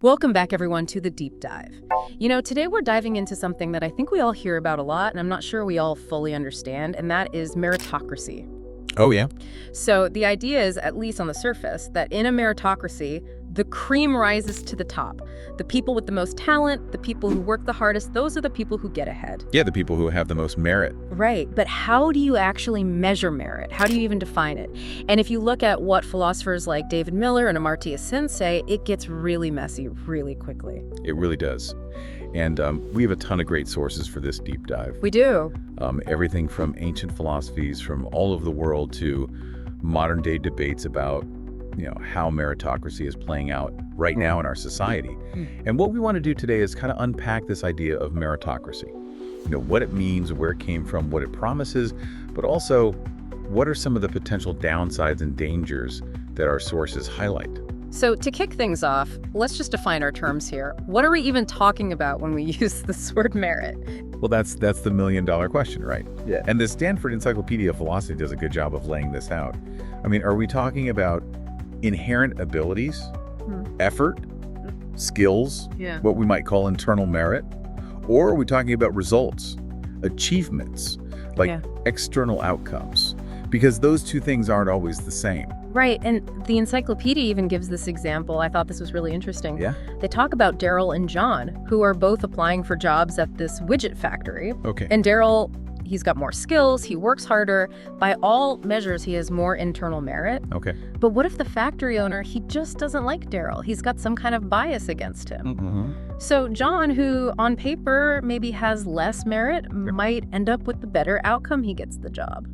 Welcome back, everyone, to The Deep Dive. Today we're diving into something that I think we all hear about a lot, and I'm not sure we all fully understand, and that is meritocracy. Oh, yeah? So the idea is, at least on the surface, that in a meritocracy, the cream rises to the top. The people with the most talent, the people who work the hardest, those are the people who get ahead. Yeah, the people who have the most merit. Right, but how do you actually measure merit? How do you even define it? And if you look at what philosophers like David Miller and Amartya Sen say, it gets really messy really quickly. It really does. And we have a ton of great sources for this deep dive. We do. Everything from ancient philosophies from all over the world to modern day debates about how meritocracy is playing out right now in our society. And what we want to do today is kind of unpack this idea of meritocracy. What it means, where it came from, what it promises, but also what are some of the potential downsides and dangers that our sources highlight. So to kick things off, let's just define our terms here. What are we even talking about when we use this word merit? Well, that's the million-dollar question, right? Yeah. And the Stanford Encyclopedia of Philosophy does a good job of laying this out. I mean, are we talking about inherent abilities, effort, skills, what we might call internal merit? Or are we talking about results, achievements, like external outcomes? Because those two things aren't always the same. Right, and the encyclopedia even gives this example. I thought this was really interesting. Yeah? They talk about Daryl and John, who are both applying for jobs at this widget factory. Okay. And Daryl, he's got more skills, he works harder. By all measures, he has more internal merit. Okay. But what if the factory owner, he just doesn't like Daryl? He's got some kind of bias against him. So John, who on paper maybe has less merit, might end up with the better outcome. He gets the job.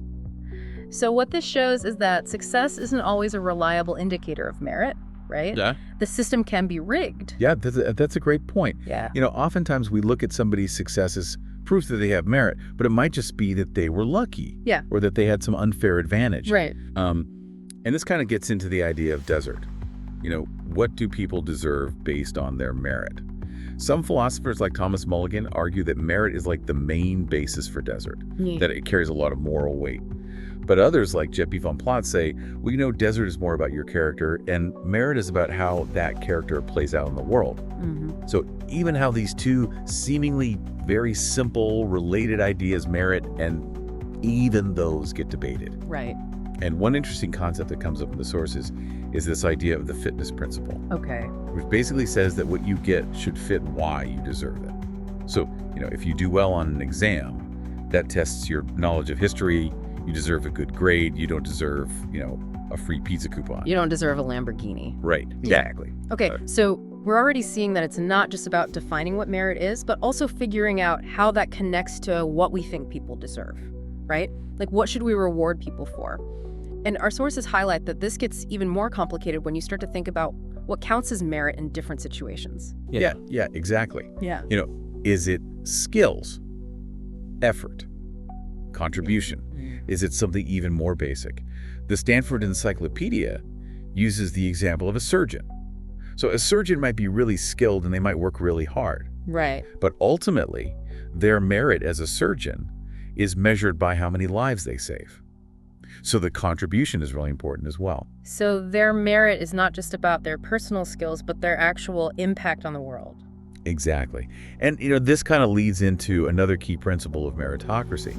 So what this shows is that success isn't always a reliable indicator of merit, right? Yeah. The system can be rigged. Yeah, that's a great point. Yeah. Oftentimes we look at somebody's success as proof that they have merit, but it might just be that they were lucky. Yeah. Or that they had some unfair advantage. Right. And this kind of gets into the idea of desert. What do people deserve based on their merit? Some philosophers like Thomas Mulligan argue that merit is like the main basis for desert, that it carries a lot of moral weight. But others like Jeppe van Plot say, well, desert is more about your character and merit is about how that character plays out in the world. So even how these two seemingly very simple, related ideas, merit, and even those get debated. Right. And one interesting concept that comes up in the sources is this idea of the fitness principle. Okay. Which basically says that what you get should fit why you deserve it. So, if you do well on an exam, that tests your knowledge of history. You deserve a good grade. You don't deserve, a free pizza coupon. You don't deserve a Lamborghini. Right. Exactly. Okay, so we're already seeing that it's not just about defining what merit is, but also figuring out how that connects to what we think people deserve, right? Like, what should we reward people for? And our sources highlight that this gets even more complicated when you start to think about what counts as merit in different situations. Yeah, exactly. Yeah. Is it skills, effort, contribution? Is it something even more basic? The Stanford Encyclopedia uses the example of a surgeon. So a surgeon might be really skilled and they might work really hard. Right. But ultimately, their merit as a surgeon is measured by how many lives they save. So the contribution is really important as well. So their merit is not just about their personal skills, but their actual impact on the world. Exactly. And this kind of leads into another key principle of meritocracy,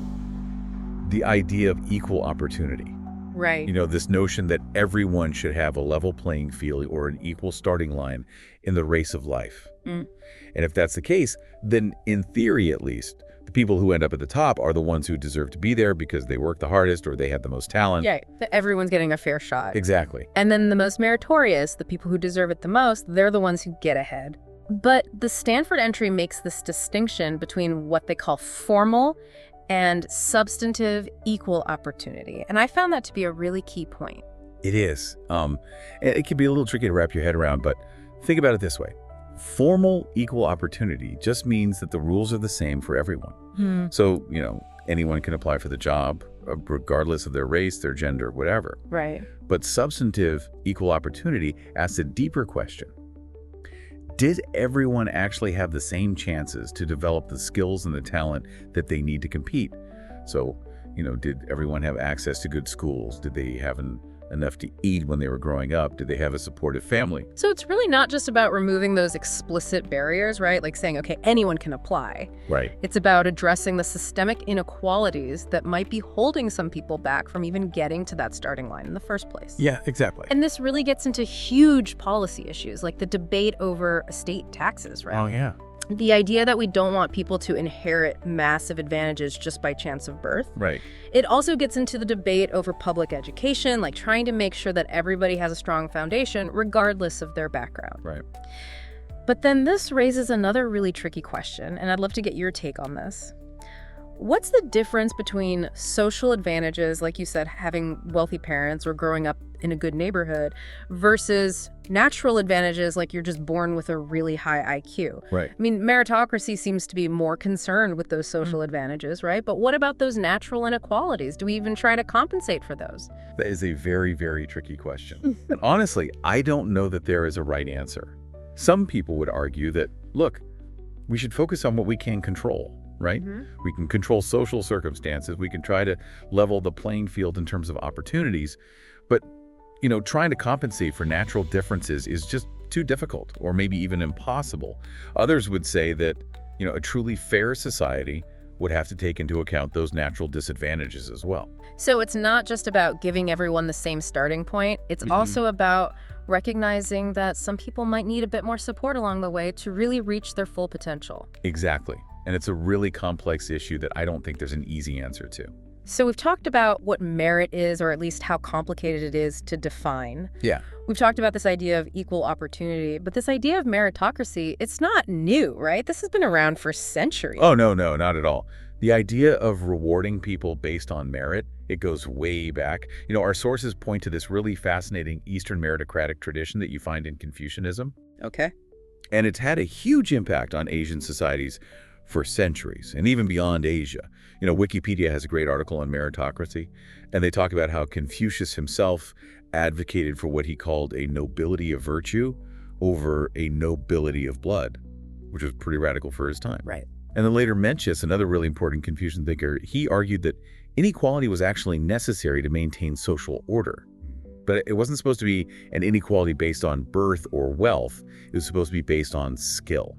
the idea of equal opportunity. Right. This notion that everyone should have a level playing field or an equal starting line in the race of life. And if that's the case, then in theory at least, the people who end up at the top are the ones who deserve to be there because they work the hardest or they have the most talent. Yeah, everyone's getting a fair shot. Exactly. And then the most meritorious, the people who deserve it the most, they're the ones who get ahead. But the Stanford entry makes this distinction between what they call formal and substantive equal opportunity. And I found that to be a really key point. It is. It can be a little tricky to wrap your head around, but think about it this way. Formal equal opportunity just means that the rules are the same for everyone. So, anyone can apply for the job, regardless of their race, their gender, whatever. Right. But substantive equal opportunity asks a deeper question. Did everyone actually have the same chances to develop the skills and the talent that they need to compete? So, did everyone have access to good schools? Did they have an enough to eat when they were growing up? Did they have a supportive family? So it's really not just about removing those explicit barriers, right? Like saying, okay, anyone can apply. Right. It's about addressing the systemic inequalities that might be holding some people back from even getting to that starting line in the first place. Yeah, exactly. And this really gets into huge policy issues, like the debate over estate taxes, right? Oh, yeah. The idea that we don't want people to inherit massive advantages just by chance of birth. Right. It also gets into the debate over public education, like trying to make sure that everybody has a strong foundation regardless of their background. Right. But then this raises another really tricky question, and I'd love to get your take on this. What's the difference between social advantages, like you said, having wealthy parents or growing up in a good neighborhood, versus natural advantages like you're just born with a really high IQ? Right. I mean, meritocracy seems to be more concerned with those social advantages, right? But what about those natural inequalities? Do we even try to compensate for those? That is a very, very tricky question. And honestly, I don't know that there is a right answer. Some people would argue that, look, we should focus on what we can control. Right? We can control social circumstances. We can try to level the playing field in terms of opportunities. But, trying to compensate for natural differences is just too difficult or maybe even impossible. Others would say that, a truly fair society would have to take into account those natural disadvantages as well. So it's not just about giving everyone the same starting point. It's also about recognizing that some people might need a bit more support along the way to really reach their full potential. Exactly. And it's a really complex issue that I don't think there's an easy answer to. So we've talked about what merit is, or at least how complicated it is to define. Yeah. We've talked about this idea of equal opportunity, but this idea of meritocracy, it's not new, right? This has been around for centuries. Oh, no, not at all. The idea of rewarding people based on merit, it goes way back. Our sources point to this really fascinating Eastern meritocratic tradition that you find in Confucianism. Okay. And it's had a huge impact on Asian societies for centuries, and even beyond Asia. Wikipedia has a great article on meritocracy, and they talk about how Confucius himself advocated for what he called a nobility of virtue over a nobility of blood, which was pretty radical for his time. Right. And then later Mencius, another really important Confucian thinker, he argued that inequality was actually necessary to maintain social order. But it wasn't supposed to be an inequality based on birth or wealth. It was supposed to be based on skill.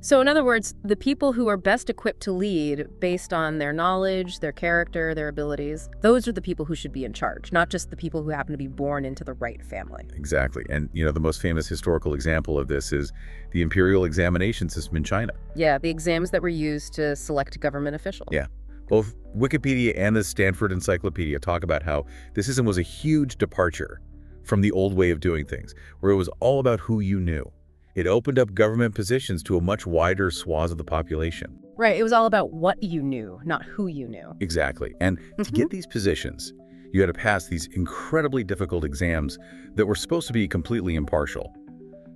So in other words, the people who are best equipped to lead based on their knowledge, their character, their abilities, those are the people who should be in charge, not just the people who happen to be born into the right family. Exactly. And, the most famous historical example of this is the Imperial Examination system in China. Yeah, the exams that were used to select government officials. Yeah. Both Wikipedia and the Stanford Encyclopedia talk about how this system was a huge departure from the old way of doing things, where it was all about who you knew. It opened up government positions to a much wider swath of the population. Right. It was all about what you knew, not who you knew. Exactly. And to get these positions, you had to pass these incredibly difficult exams that were supposed to be completely impartial.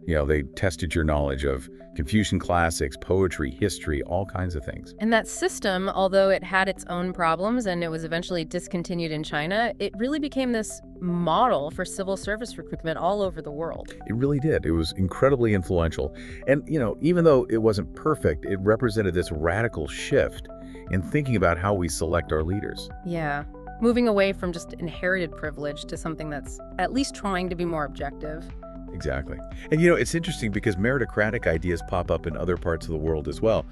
They tested your knowledge of Confucian classics, poetry, history, all kinds of things. And that system, although it had its own problems and it was eventually discontinued in China, it really became this model for civil service recruitment all over the world. It really did. It was incredibly influential. And, even though it wasn't perfect, it represented this radical shift in thinking about how we select our leaders. Yeah. Moving away from just inherited privilege to something that's at least trying to be more objective. Exactly. And it's interesting because meritocratic ideas pop up in other parts of the world as well.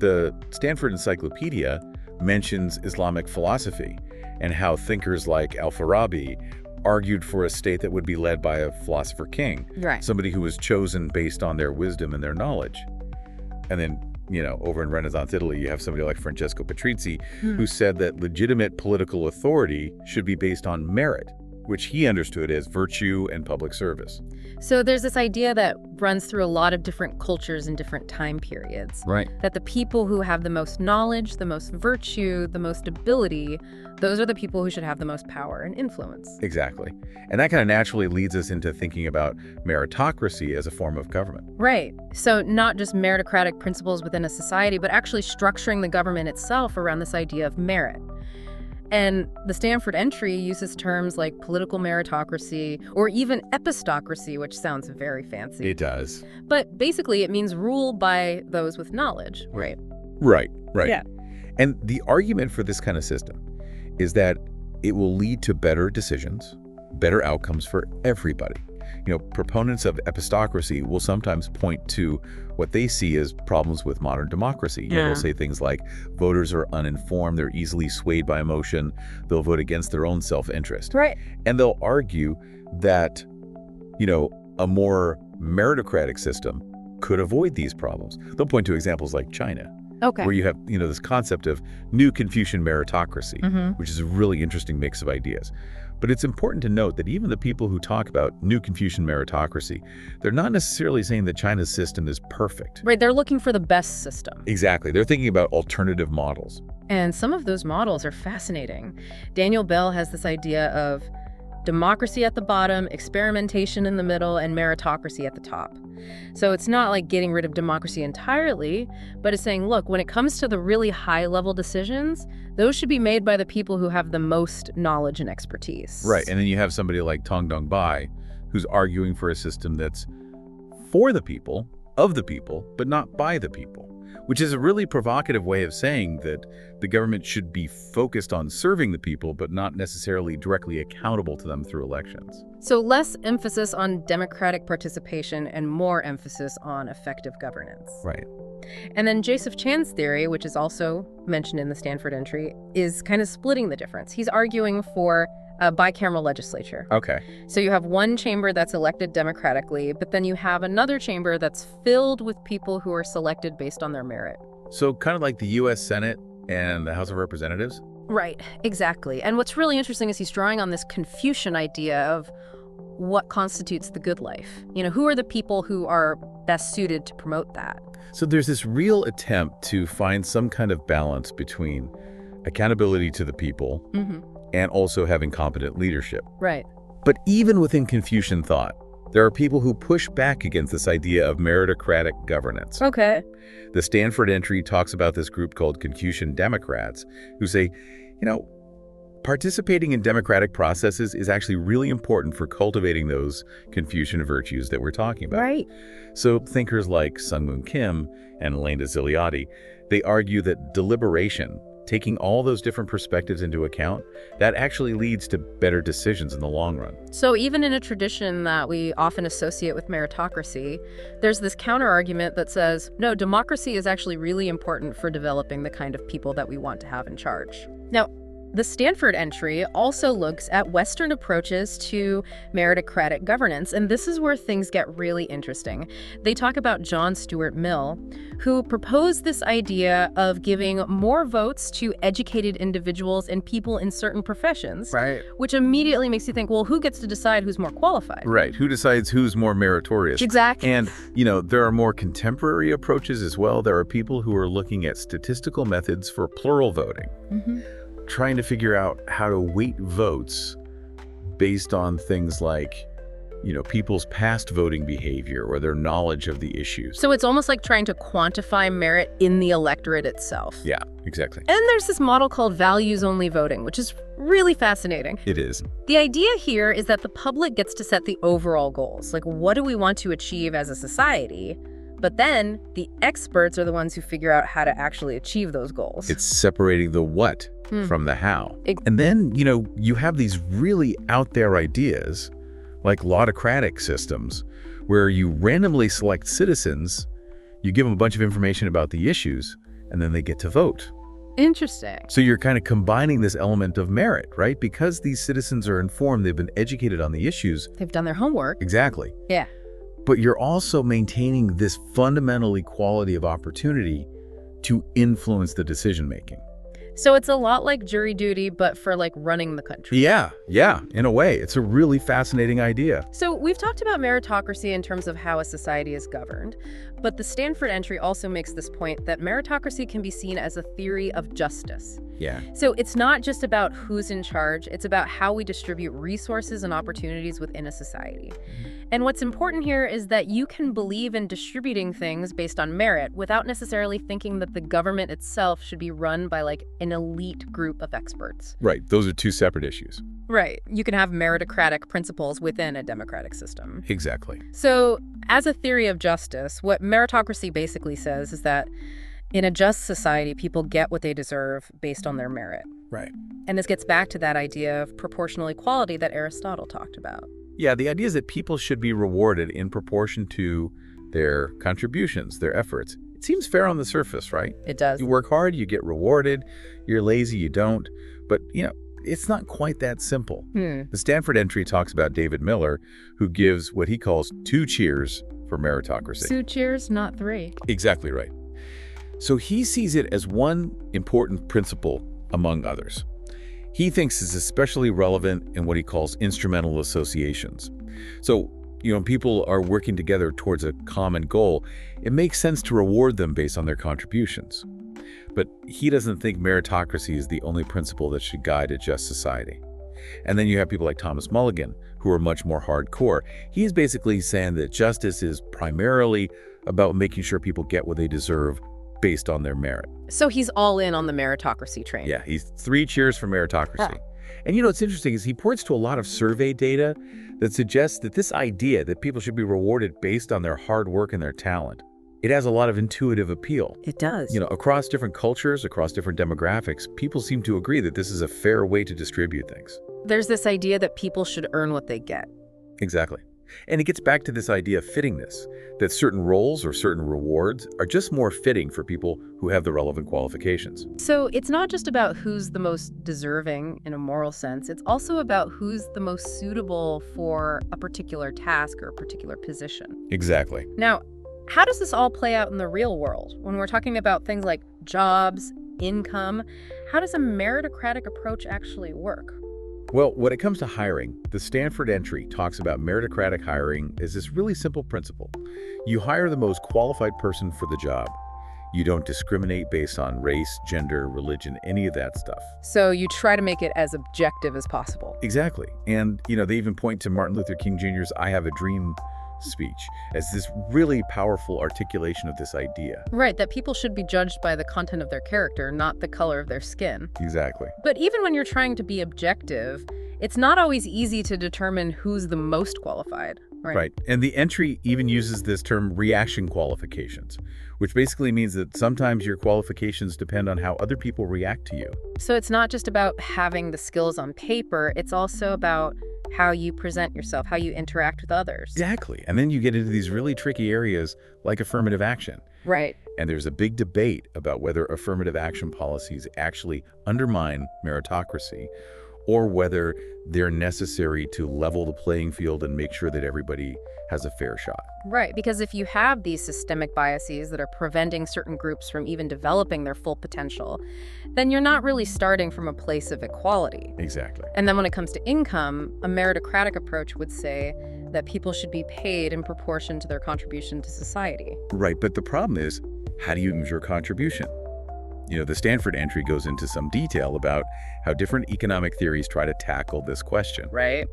The Stanford Encyclopedia mentions Islamic philosophy and how thinkers like Al-Farabi argued for a state that would be led by a philosopher king, right? Somebody who was chosen based on their wisdom and their knowledge. And then, over in Renaissance Italy, you have somebody like Francesco Patrizzi who said that legitimate political authority should be based on merit, which he understood as virtue and public service. So there's this idea that runs through a lot of different cultures and different time periods. Right. That the people who have the most knowledge, the most virtue, the most ability, those are the people who should have the most power and influence. Exactly. And that kind of naturally leads us into thinking about meritocracy as a form of government. Right. So not just meritocratic principles within a society, but actually structuring the government itself around this idea of merit. And the Stanford entry uses terms like political meritocracy or even epistocracy, which sounds very fancy. It does. But basically, it means rule by those with knowledge, right? Right. Yeah. And the argument for this kind of system is that it will lead to better decisions, better outcomes for everybody. Proponents of epistocracy will sometimes point to what they see as problems with modern democracy. They'll say things like voters are uninformed, they're easily swayed by emotion, they'll vote against their own self-interest. Right. And they'll argue that, a more meritocratic system could avoid these problems. They'll point to examples like China, where you have, this concept of new Confucian meritocracy, which is a really interesting mix of ideas. But it's important to note that even the people who talk about new Confucian meritocracy, they're not necessarily saying that China's system is perfect. Right, they're looking for the best system. Exactly. They're thinking about alternative models. And some of those models are fascinating. Daniel Bell has this idea of democracy at the bottom, experimentation in the middle, and meritocracy at the top. So it's not like getting rid of democracy entirely, but it's saying, look, when it comes to the really high-level decisions, those should be made by the people who have the most knowledge and expertise. Right, and then you have somebody like Tong Dong Bai, who's arguing for a system that's for the people, of the people, but not by the people, which is a really provocative way of saying that the government should be focused on serving the people, but not necessarily directly accountable to them through elections. So less emphasis on democratic participation and more emphasis on effective governance. Right. And then Joseph Chan's theory, which is also mentioned in the Stanford entry, is kind of splitting the difference. He's arguing for a bicameral legislature. Okay. So you have one chamber that's elected democratically, but then you have another chamber that's filled with people who are selected based on their merit. So kind of like the U.S. Senate and the House of Representatives? Right, exactly. And what's really interesting is he's drawing on this Confucian idea of what constitutes the good life. Who are the people who are best suited to promote that? So there's this real attempt to find some kind of balance between accountability to the people and also having competent leadership. Right. But even within Confucian thought, there are people who push back against this idea of meritocratic governance. Okay. The Stanford entry talks about this group called Confucian Democrats who say, participating in democratic processes is actually really important for cultivating those Confucian virtues that we're talking about. Right. So thinkers like Sung-Moon Kim and Elena Ziliati, they argue that deliberation, taking all those different perspectives into account, that actually leads to better decisions in the long run. So even in a tradition that we often associate with meritocracy, there's this counter-argument that says, no, democracy is actually really important for developing the kind of people that we want to have in charge. Now, the Stanford entry also looks at Western approaches to meritocratic governance, and this is where things get really interesting. They talk about John Stuart Mill, who proposed this idea of giving more votes to educated individuals and people in certain professions, right? Which immediately makes you think, well, who gets to decide who's more qualified? Right. Who decides who's more meritorious? Exactly. And, there are more contemporary approaches as well. There are people who are looking at statistical methods for plural voting. Trying to figure out how to weight votes based on things like, people's past voting behavior or their knowledge of the issues. So it's almost like trying to quantify merit in the electorate itself. Yeah, exactly. And there's this model called values-only voting, which is really fascinating. It is. The idea here is that the public gets to set the overall goals. Like, what do we want to achieve as a society? But then the experts are the ones who figure out how to actually achieve those goals. It's separating the what from the how. And then, you have these really out there ideas like laudocratic systems where you randomly select citizens, you give them a bunch of information about the issues, and then they get to vote. Interesting. So you're kind of combining this element of merit, right? Because these citizens are informed, they've been educated on the issues. They've done their homework. Exactly. Yeah. But you're also maintaining this fundamental equality of opportunity to influence the decision-making. So it's a lot like jury duty, but for running the country. Yeah, in a way. It's a really fascinating idea. So we've talked about meritocracy in terms of how a society is governed, but the Stanford entry also makes this point that meritocracy can be seen as a theory of justice. Yeah. So it's not just about who's in charge, it's about how we distribute resources and opportunities within a society. And what's important here is that you can believe in distributing things based on merit without necessarily thinking that the government itself should be run by an elite group of experts. Right. Those are two separate issues. Right. You can have meritocratic principles within a democratic system. Exactly. So as a theory of justice, what meritocracy basically says is that In a just society, people get what they deserve based on their merit. Right. And this gets back to that idea of proportional equality that Aristotle talked about. Yeah, the idea is that people should be rewarded in proportion to their contributions, their efforts. It seems fair on the surface, right? It does. You work hard, you get rewarded. You're lazy, you don't. But, it's not quite that simple. The Stanford entry talks about David Miller, who gives what he calls 2 cheers for meritocracy. 2 cheers, not 3. Exactly right. So he sees it as one important principle among others. He thinks it's especially relevant in what he calls instrumental associations. So, when people are working together towards a common goal, it makes sense to reward them based on their contributions. But he doesn't think meritocracy is the only principle that should guide a just society. And then you have people like Thomas Mulligan, who are much more hardcore. He's basically saying that justice is primarily about making sure people get what they deserve based on their merit. So he's all in on the meritocracy train. Yeah, he's 3 cheers for meritocracy. And what's interesting is he points to a lot of survey data that suggests that this idea that people should be rewarded based on their hard work and their talent, it has a lot of intuitive appeal. It does. Across different cultures, across different demographics, people seem to agree that this is a fair way to distribute things. There's this idea that people should earn what they get. Exactly. And it gets back to this idea of fittingness, that certain roles or certain rewards are just more fitting for people who have the relevant qualifications. So it's not just about who's the most deserving in a moral sense, it's also about who's the most suitable for a particular task or a particular position. Exactly. Now, how does this all play out in the real world? When we're talking about things like jobs, income, how does a meritocratic approach actually work? Well, when it comes to hiring, the Stanford entry talks about meritocratic hiring as this really simple principle. You hire the most qualified person for the job. You don't discriminate based on race, gender, religion, any of that stuff. So you try to make it as objective as possible. Exactly. And, they even point to Martin Luther King Jr.'s I Have a Dream speech as this really powerful articulation of this idea. Right, that people should be judged by the content of their character, not the color of their skin. Exactly. But even when you're trying to be objective, it's not always easy to determine who's the most qualified. Right. And the entry even uses this term reaction qualifications, which basically means that sometimes your qualifications depend on how other people react to you. So it's not just about having the skills on paper, it's also about how you present yourself, how you interact with others. Exactly. And then you get into these really tricky areas like affirmative action. Right. And there's a big debate about whether affirmative action policies actually undermine meritocracy or whether they're necessary to level the playing field and make sure that everybody has a fair shot. Right, because if you have these systemic biases that are preventing certain groups from even developing their full potential, then you're not really starting from a place of equality. Exactly. And then when it comes to income, a meritocratic approach would say that people should be paid in proportion to their contribution to society. Right, but the problem is, how do you measure contribution? The Stanford entry goes into some detail about how different economic theories try to tackle this question. Right.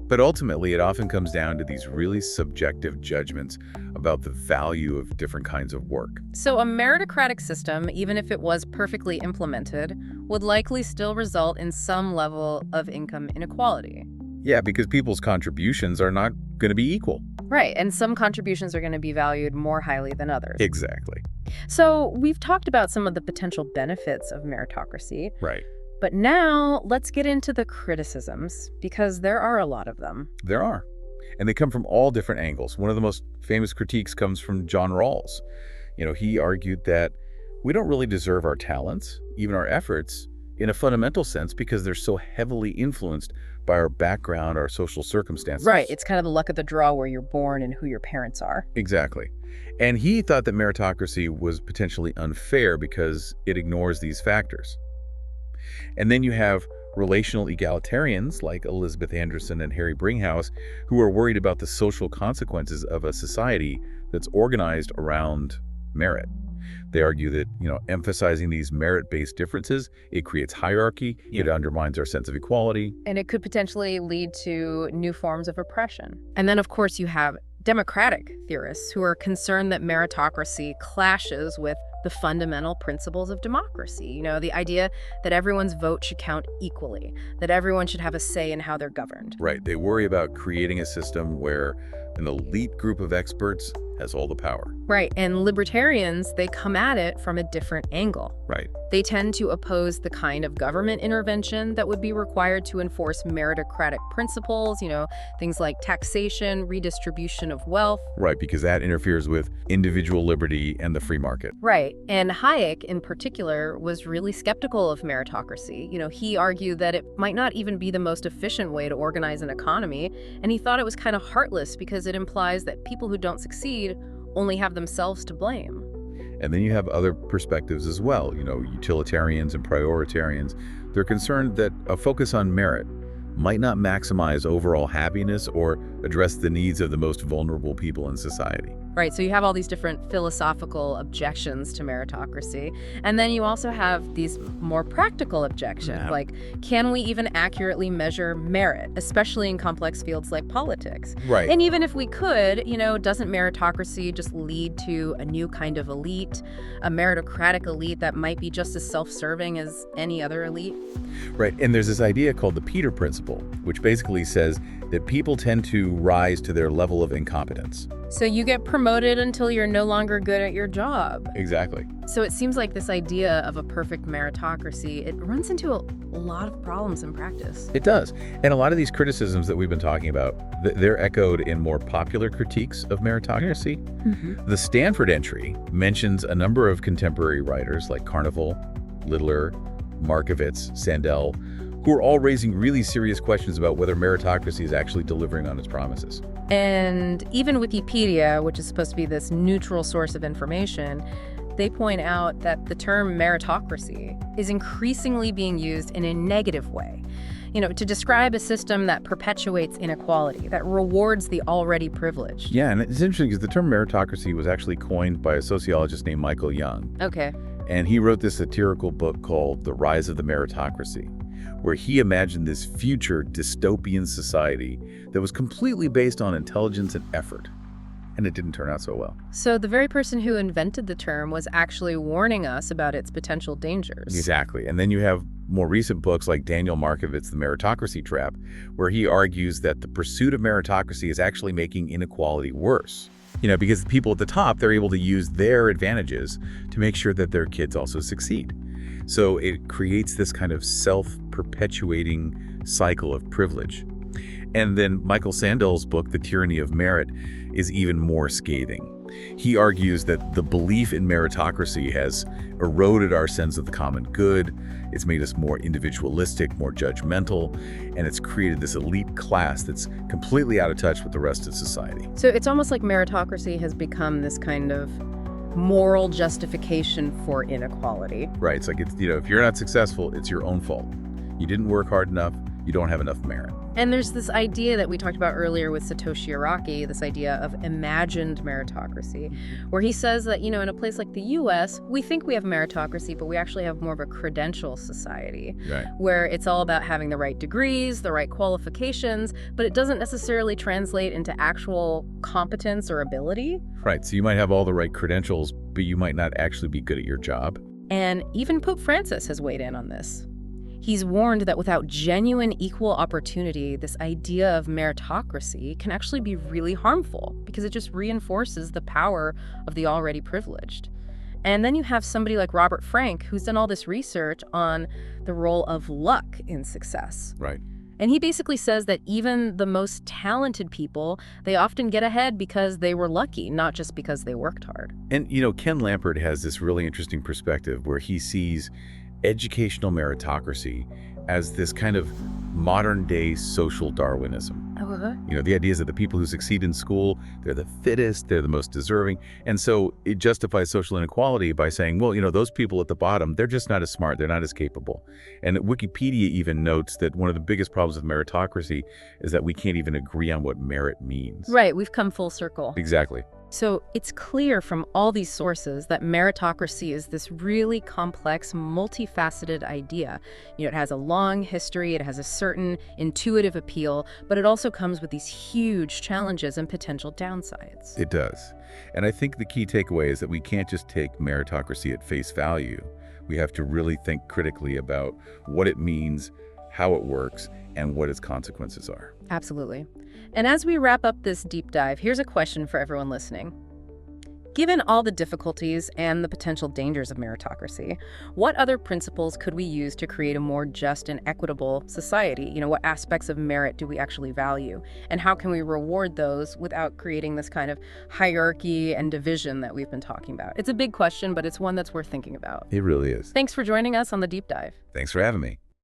But ultimately, it often comes down to these really subjective judgments about the value of different kinds of work. So a meritocratic system, even if it was perfectly implemented, would likely still result in some level of income inequality. Yeah, because people's contributions are not going to be equal. Right, and some contributions are going to be valued more highly than others. Exactly. So we've talked about some of the potential benefits of meritocracy. Right. But now let's get into the criticisms, because there are a lot of them. There are. And they come from all different angles. One of the most famous critiques comes from John Rawls. He argued that we don't really deserve our talents, even our efforts, in a fundamental sense because they're so heavily influenced by our background, our social circumstances. Right. It's kind of the luck of the draw where you're born and who your parents are. Exactly. And he thought that meritocracy was potentially unfair because it ignores these factors. And then you have relational egalitarians like Elizabeth Anderson and Harry Bringhouse who are worried about the social consequences of a society that's organized around merit. They argue that, emphasizing these merit-based differences, it creates hierarchy, it undermines our sense of equality. And it could potentially lead to new forms of oppression. And then, of course, you have democratic theorists who are concerned that meritocracy clashes with the fundamental principles of democracy. The idea that everyone's vote should count equally, that everyone should have a say in how they're governed. Right. They worry about creating a system where an elite group of experts has all the power. Right, and libertarians, they come at it from a different angle. Right. They tend to oppose the kind of government intervention that would be required to enforce meritocratic principles, things like taxation, redistribution of wealth. Right, because that interferes with individual liberty and the free market. Right, and Hayek in particular was really skeptical of meritocracy. He argued that it might not even be the most efficient way to organize an economy, and he thought it was kind of heartless because it implies that people who don't succeed only have themselves to blame. And then you have other perspectives as well, utilitarians and prioritarians. They're concerned that a focus on merit might not maximize overall happiness or address the needs of the most vulnerable people in society. Right, so you have all these different philosophical objections to meritocracy. And then you also have these more practical objections, like, can we even accurately measure merit, especially in complex fields like politics? Right. And even if we could, doesn't meritocracy just lead to a new kind of elite, a meritocratic elite that might be just as self-serving as any other elite? Right, and there's this idea called the Peter Principle, which basically says that people tend to rise to their level of incompetence. So you get promoted until you're no longer good at your job. Exactly. So it seems like this idea of a perfect meritocracy, it runs into a lot of problems in practice. It does. And a lot of these criticisms that we've been talking about, they're echoed in more popular critiques of meritocracy. The Stanford entry mentions a number of contemporary writers like Carnival, Littler, Markovits, Sandel, who are all raising really serious questions about whether meritocracy is actually delivering on its promises. And even Wikipedia, which is supposed to be this neutral source of information, they point out that the term meritocracy is increasingly being used in a negative way, to describe a system that perpetuates inequality, that rewards the already privileged. Yeah, and it's interesting because the term meritocracy was actually coined by a sociologist named Michael Young. Okay. And he wrote this satirical book called The Rise of the Meritocracy, where he imagined this future dystopian society that was completely based on intelligence and effort. And it didn't turn out so well. So the very person who invented the term was actually warning us about its potential dangers. Exactly. And then you have more recent books like Daniel Markovits' The Meritocracy Trap, where he argues that the pursuit of meritocracy is actually making inequality worse. Because the people at the top, they're able to use their advantages to make sure that their kids also succeed. So it creates this kind of self-perpetuating cycle of privilege. And then Michael Sandel's book, The Tyranny of Merit, is even more scathing. He argues that the belief in meritocracy has eroded our sense of the common good, it's made us more individualistic, more judgmental, and it's created this elite class that's completely out of touch with the rest of society. So it's almost like meritocracy has become this kind of moral justification for inequality. Right. It's like, if you're not successful, it's your own fault. You didn't work hard enough. You don't have enough merit. And there's this idea that we talked about earlier with Satoshi Araki, this idea of imagined meritocracy, where he says that, in a place like the US, we think we have meritocracy, but we actually have more of a credential society, right, where it's all about having the right degrees, the right qualifications, but it doesn't necessarily translate into actual competence or ability. Right. So you might have all the right credentials, but you might not actually be good at your job. And even Pope Francis has weighed in on this. He's warned that without genuine equal opportunity, this idea of meritocracy can actually be really harmful because it just reinforces the power of the already privileged. And then you have somebody like Robert Frank, who's done all this research on the role of luck in success. Right. And he basically says that even the most talented people, they often get ahead because they were lucky, not just because they worked hard. And, Ken Lampert has this really interesting perspective where he sees educational meritocracy as this kind of modern-day social Darwinism. The idea is that the people who succeed in school, they're the fittest, they're the most deserving. And so it justifies social inequality by saying, well, those people at the bottom, they're just not as smart, they're not as capable. And Wikipedia even notes that one of the biggest problems with meritocracy is that we can't even agree on what merit means. Right, we've come full circle. Exactly. So it's clear from all these sources that meritocracy is this really complex, multifaceted idea. It has a long history, it has a certain intuitive appeal, but it also comes with these huge challenges and potential downsides. It does. And I think the key takeaway is that we can't just take meritocracy at face value. We have to really think critically about what it means, how it works, and what its consequences are. Absolutely. And as we wrap up this deep dive, here's a question for everyone listening. Given all the difficulties and the potential dangers of meritocracy, what other principles could we use to create a more just and equitable society? What aspects of merit do we actually value? And how can we reward those without creating this kind of hierarchy and division that we've been talking about? It's a big question, but it's one that's worth thinking about. It really is. Thanks for joining us on the Deep Dive. Thanks for having me.